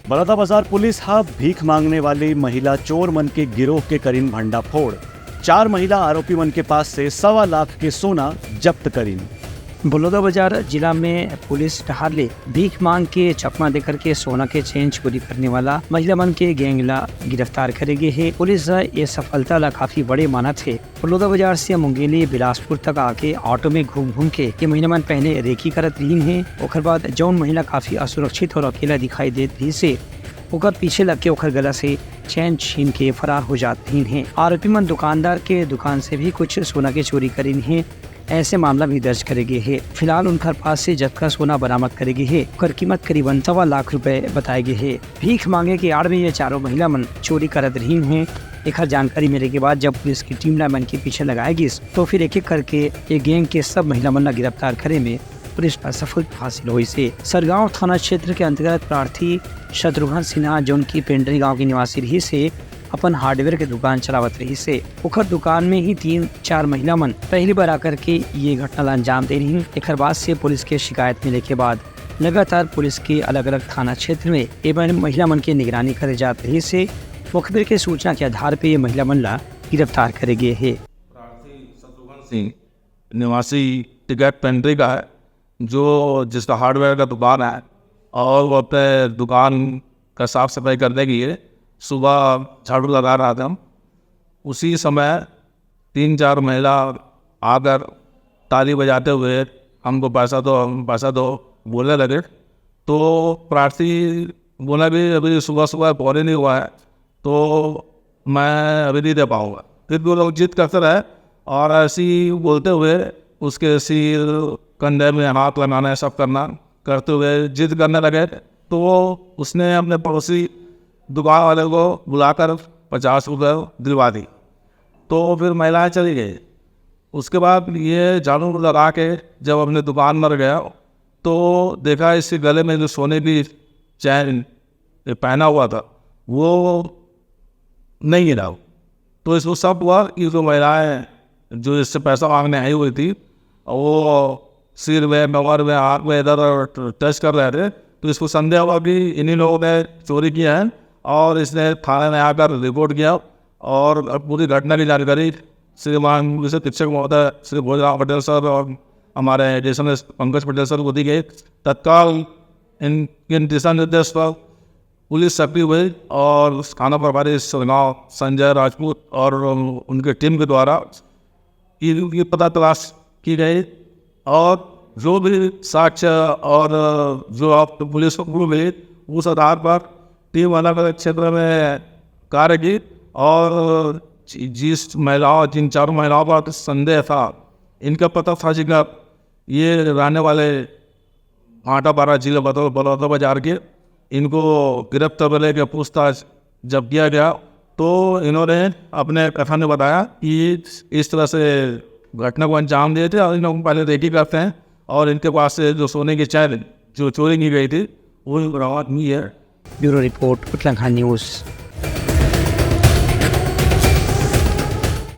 Balodabazar police हा भीख मांगने वाली महिला चोर मन के गिरोह के करीन भंडाफोड़। 4 महिला आरोपी मन के पास से 1.25 लाख के सोना जब्त करीन। बलौदाबाजार जिला में पुलिस टहारले भीख मांग के चकमा देकर के सोना के चेन चोरी करने वाला महिला मन के गैंग ला गिरफ्तार करेगी है। पुलिस ये सफलता ला काफी बड़े माना थे। बलौदाबाजार से मुंगेली बिलासपुर तक आके ऑटो में घूम घूम के ये महिला मन पहले रेकी करत रही है। ओकर बाद जौन महिला काफी असुरक्षित और अकेला दिखाई देत रही से ओकर पीछे लग के ओकर गला से चैन छीन के फरार हो जाती हैं। आरोपी मन दुकानदार के दुकान से भी कुछ सोना के चोरी करीन है। ऐसे मामला भी दर्ज करेगी है। फिलहाल उनका पास से जब्त का सोना बरामद करेगी है। ओकर कीमत करीबन 1.25 लाख रुपए बताएगी है। भीख मांगे की आड़ में ये चारों महिला मन चोरी करत रही हैं। एक जानकारी मिलने के बाद जब पुलिस की टीम मन के पीछे लगाएगी तो फिर एक एक करके ये गैंग के सब महिला मन गिरफ्तार करे में पुलिस पर सफलता हासिल हुई से। सरगांव थाना क्षेत्र के अंतर्गत प्रार्थी शत्रुघ्न सिन्हा जो उनकी पेंडरी गांव की निवासी रही से अपन हार्डवेयर के दुकान चलावत रही से ओखर दुकान में ही 3-4 महिला मन पहली बार आकर के ये घटना ला अंजाम दे रही। एक बाद से पुलिस के शिकायत मिले के बाद लगातार पुलिस के अलग अलग थाना क्षेत्र में एवं महिला मन की निगरानी करे जात रही से मुखबिर के सूचना के आधार पे ये महिला मन ला गिरफ्तार करे गए है। प्रार्थी शत्रुघ्न सिंह निवासी टिकट पेंट्री का है, जो जिसका हार्डवेयर का दुकान है और वो अपने दुकान का साफ सफाई करने के लिए सुबह झाड़ू लगा रहा था। हम उसी समय 3-4 महिला आकर ताली बजाते हुए हमको पैसा दो बोलने लगे। तो प्रार्थी बोला भी अभी सुबह सुबह पौने नहीं हुआ है तो मैं अभी नहीं दे पाऊँगा। फिर वो लोग जिद करते रहे और ऐसी बोलते हुए उसके सिर कंधे में हाथ लगाना सब करना करते हुए जिद करने लगे। तो उसने अपने पड़ोसी दुकान वाले को बुलाकर 50 रुपये दिलवा दी। तो फिर महिलाएं चली गई। उसके बाद ये झाड़ू लगा के जब अपने दुकान में गया तो देखा इसके गले में जो सोने की चैन पहना हुआ था वो नहीं गिरा। तो इसको सब हुआ कि जो महिलाएं जो इससे पैसा मांगने आई हुई थी वो सिर में कमर में हाथ में इधर टच कर रहे थे। तो इसको संदेह हुआ कि इन्हीं लोगों ने चोरी किया है और इसने थाने में आकर रिपोर्ट किया और पूरी घटना की जानकारी श्रीमान पुलिस अधीक्षक महोदय श्री भोजराम पटेल सर और हमारे एडिशनल पंकज पटेल सर को दी गई। तत्काल इनके दिशा निर्देश पर पुलिस सक्रिय हुई और थाना प्रभारी सरगांव संजय राजपूत और उनके टीम के द्वारा ये पता तलाश की गई और जो भी साक्ष्य और जो आप पुलिस को मिली उस आधार पर टीम अलग अलग क्षेत्र में कार्य की और जिन 4 महिलाओं पर संदेह था इनका पता था जिनका ये रहने वाले भाटापारा जिला बलौदाबाजार के, इनको गिरफ्तार करने के पूछताछ जब किया गया तो इन्होंने अपने कथन में बताया कि इस तरह से घटना को अंजाम दिए थे और इन लोग पहले रेकी करते हैं और इनके पास से जो सोने की चैन जो चोरी की गई थी वो बरामद हुई है। Bureau report Uttarakhand news.